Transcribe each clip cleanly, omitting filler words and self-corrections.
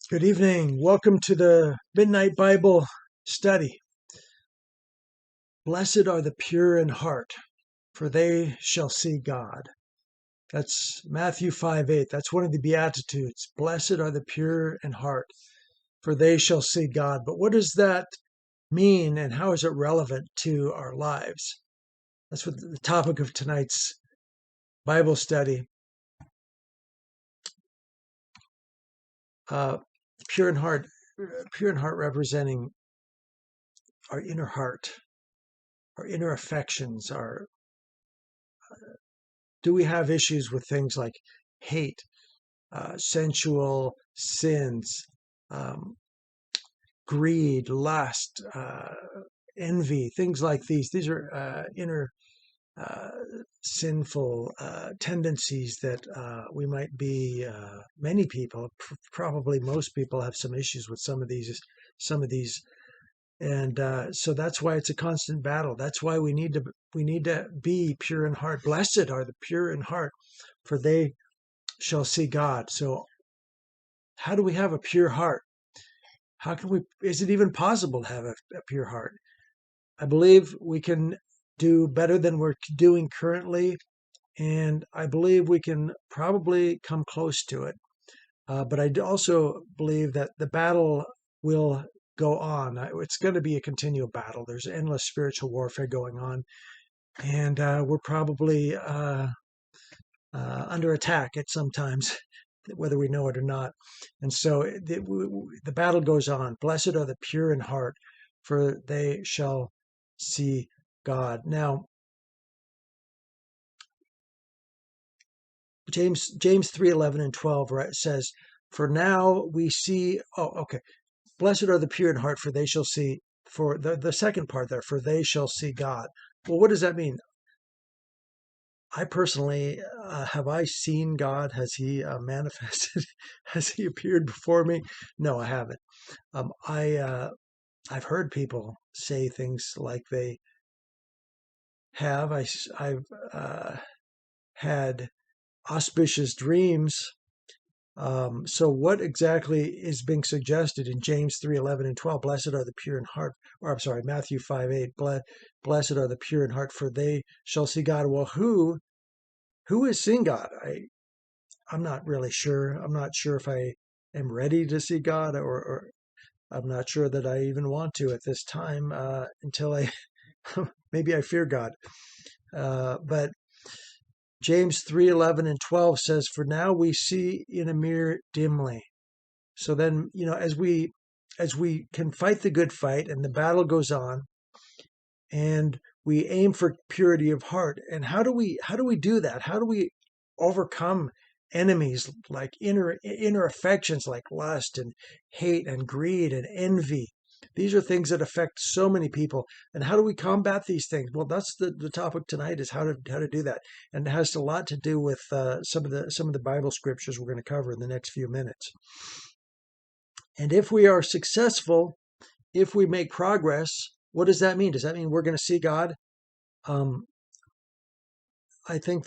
Good evening. Welcome to the Midnight Bible Study. Blessed are the pure in heart, for they shall see God. That's Matthew 5:8. That's one of the Beatitudes. Blessed are the pure in heart, for they shall see God. But what does that mean and how is it relevant to our lives? That's what the topic of tonight's Bible study. Uh, pure in heart, pure in heart representing our inner affections, our do we have issues with things like hate, sensual sins, um, greed, lust, envy, things like these? These are inner uh, sinful tendencies that we might be. Many people, probably most people, have some issues with some of these. Some of these, and so that's why it's a constant battle. That's why we need to be pure in heart. Blessed are the pure in heart, for they shall see God. So, how do we have a pure heart? How can we, is it even possible to have a pure heart? I believe we can do better than we're doing currently, and I believe we can probably come close to it. But I also believe that the battle will go on. It's going to be a continual battle. There's endless spiritual warfare going on, and we're probably under attack at sometimes, whether we know it or not. And so the battle goes on. Blessed are the pure in heart, for they shall see God. Now, James 3:11 and 12, right, says, "For now we see." Oh, okay. Blessed are the pure in heart, for they shall see. For the second part there, for they shall see God. Well, what does that mean? I personally, have I seen God? Has He manifested? Has He appeared before me? No, I haven't. I've heard people say things like they have. I've had auspicious dreams. So, what exactly is being suggested in James 3:11 and 12? Blessed are the pure in heart, or I'm sorry, Matthew 5:8. Blessed are the pure in heart, for they shall see God. Well, who is seeing God? I'm not really sure. I'm not sure if I am ready to see God, or I'm not sure that I even want to at this time, until I maybe I fear God. But James 3:11 and 12 says, "For now we see in a mirror dimly." So then, as we can fight the good fight and the battle goes on, and we aim for purity of heart. And how do we do that? How do we overcome enemies like inner affections like lust and hate and greed and envy? These are things that affect so many people. And how do we combat these things? Well, that's the topic tonight, is how to do that. And it has a lot to do with some of the Bible scriptures we're going to cover in the next few minutes. And if we are successful, if we make progress, what does that mean? Does that mean we're going to see God? Um, I think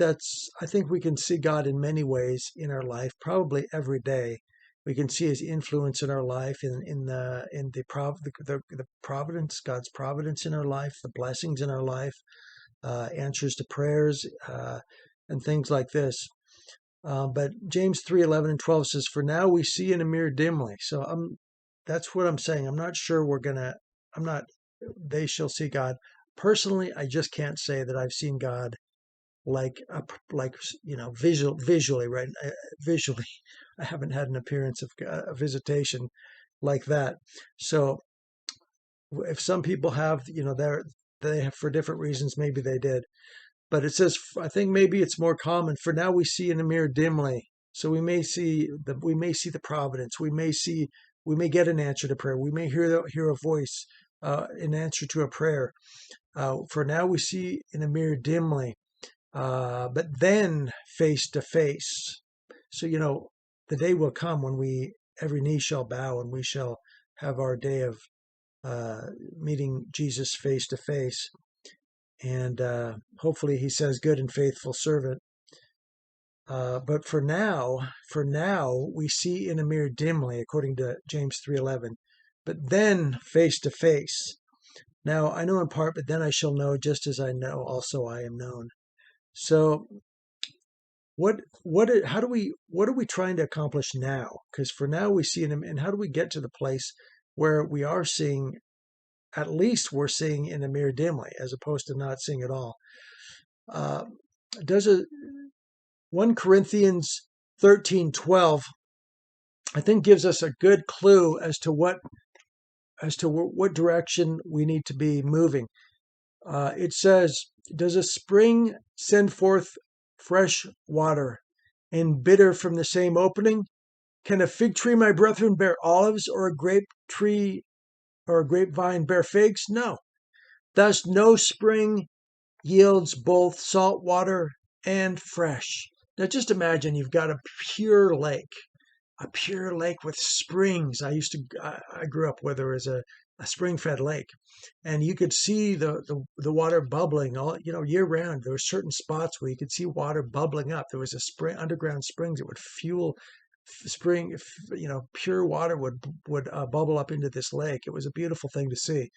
we can see God in many ways in our life, probably every day. We can see His influence in our life, in the providence, God's providence in our life, the blessings in our life, answers to prayers, and things like this. But James 3:11 and 12 says, "For now we see in a mirror dimly." So that's what I'm saying. I'm not sure I'm not, they shall see God. Personally, I just can't say that I've seen God like visually, right? Visually, I haven't had an appearance of a visitation like that. So if some people have, they have, for different reasons, maybe they did. But it says, I think maybe it's more common. For now we see in a mirror dimly. So we may see the providence. We may get an answer to prayer. We may hear a voice, in answer to a prayer. For now we see in a mirror dimly, but then face to face. So the day will come when every knee shall bow, and we shall have our day of meeting Jesus face to face. And hopefully He says, "Good and faithful servant." But for now, we see in a mirror dimly, according to James 3:11. But then face to face. Now I know in part, but then I shall know, just as I know, also I am known. So what are we trying to accomplish now? Because for now we see in him, and how do we get to the place where we are seeing, at least we're seeing in a mirror dimly, as opposed to not seeing at all? Uh, does a 1 Corinthians 13:12, I think, gives us a good clue as to what direction we need to be moving. It says, "Does a spring send forth fresh water, and bitter from the same opening? Can a fig tree, my brethren, bear olives, or a grape tree or a grapevine bear figs? No. Thus no spring yields both salt water and fresh." Now just imagine you've got a pure lake with springs. I grew up where there was a spring-fed lake, and you could see the water bubbling all year round. There were certain spots where you could see water bubbling up. There was a spring, underground springs that would fuel spring. Pure water would bubble up into this lake. It was a beautiful thing to see,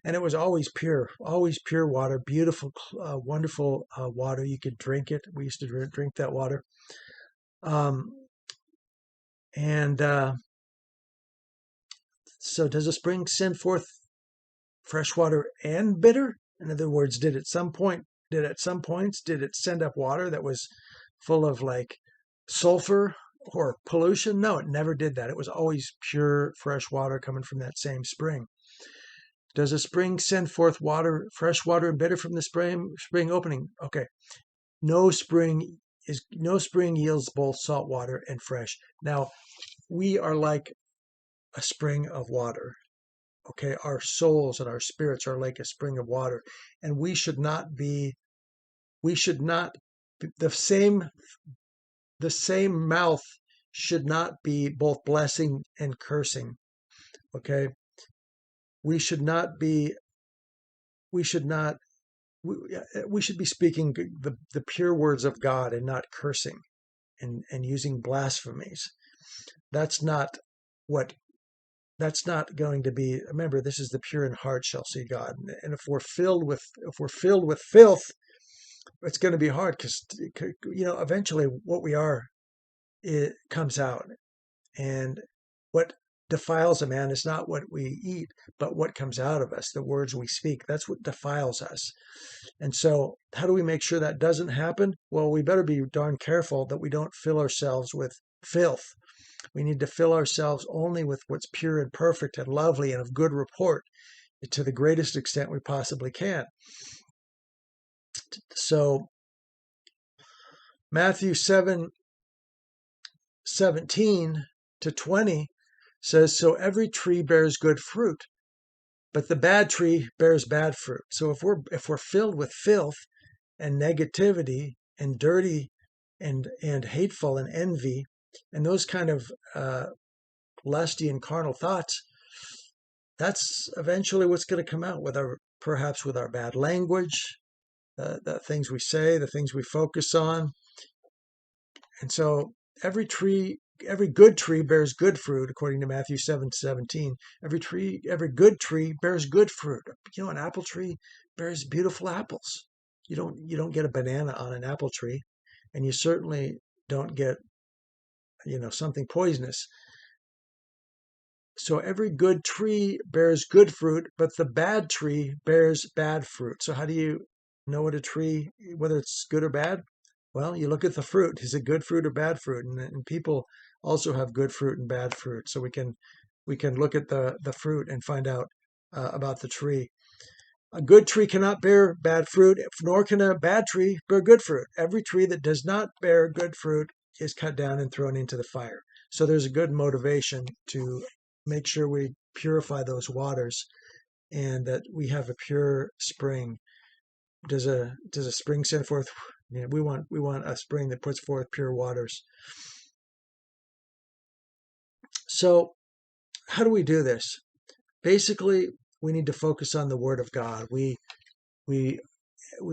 and it was always pure water, beautiful, wonderful water. You could drink it. We used to drink that water. Um, and So does a spring send forth fresh water and bitter? In other words, did at some points did it send up water that was full of like sulfur or pollution? No, it never did that. It was always pure fresh water coming from that same spring. Does a spring send forth fresh water and bitter from the spring opening? Okay. No spring yields both salt water and fresh. Now, we are like a spring of water. Okay, our souls and our spirits are like a spring of water, and we should not be the same mouth should not be both blessing and cursing. Okay, we should not be we should not we should be speaking the pure words of God and not cursing and using blasphemies. That's not what that's not going to be. Remember, this is the pure in heart shall see God. And if we're filled with filth, it's going to be hard, because eventually what we are, it comes out. And what defiles a man is not what we eat, but what comes out of us, the words we speak. That's what defiles us. And so how do we make sure that doesn't happen? Well, we better be darn careful that we don't fill ourselves with filth. We need to fill ourselves only with what's pure and perfect and lovely and of good report, to the greatest extent we possibly can. So Matthew 7:17-20 says, "So every tree bears good fruit, but the bad tree bears bad fruit." So if we're filled with filth and negativity and dirty and hateful and envy and those kind of lusty and carnal thoughts, that's eventually what's going to come out perhaps with our bad language, the things we say, the things we focus on. And so every good tree bears good fruit, according to Matthew 7:17. Every good tree bears good fruit. An apple tree bears beautiful apples. You don't get a banana on an apple tree, and you certainly don't get something poisonous. So every good tree bears good fruit, but the bad tree bears bad fruit. So how do you know whether it's good or bad? Well, you look at the fruit. Is it good fruit or bad fruit? And people also have good fruit and bad fruit. So we can look at the fruit and find out about the tree. A good tree cannot bear bad fruit, nor can a bad tree bear good fruit. Every tree that does not bear good fruit is cut down and thrown into the fire. So there's a good motivation to make sure we purify those waters and that we have a pure spring. Does a spring send forth? We want a spring that puts forth pure waters. So how do we do this? Basically, we need to focus on the Word of God. We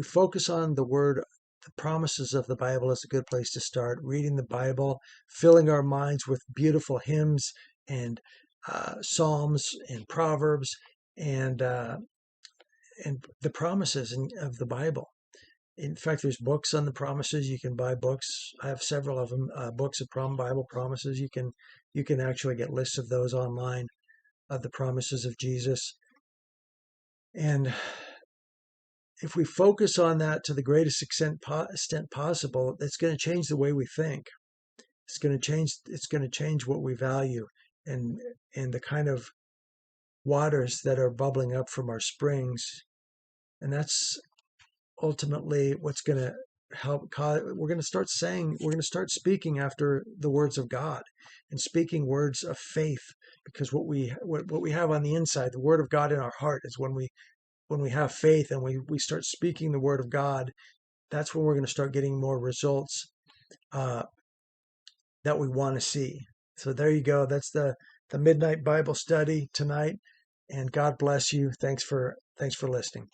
focus on the Word the promises of the Bible is a good place to start. Reading the Bible, filling our minds with beautiful hymns and Psalms and Proverbs and the promises of the Bible. In fact, there's books on the promises. You can buy books. I have several of them, books of Bible promises. You can actually get lists of those online, of the promises of Jesus. And if we focus on that to the greatest extent possible, it's going to change the way we think. It's going to change. It's going to change what we value, and the kind of waters that are bubbling up from our springs. And that's ultimately what's going to help cause. We're going to start saying. We're going to start speaking after the words of God, and speaking words of faith. Because what we have on the inside, the word of God in our heart, is when we have faith and we start speaking the word of God. That's when we're going to start getting more results that we want to see. So there you go. That's the Midnight Bible Study tonight. And God bless you. Thanks for listening.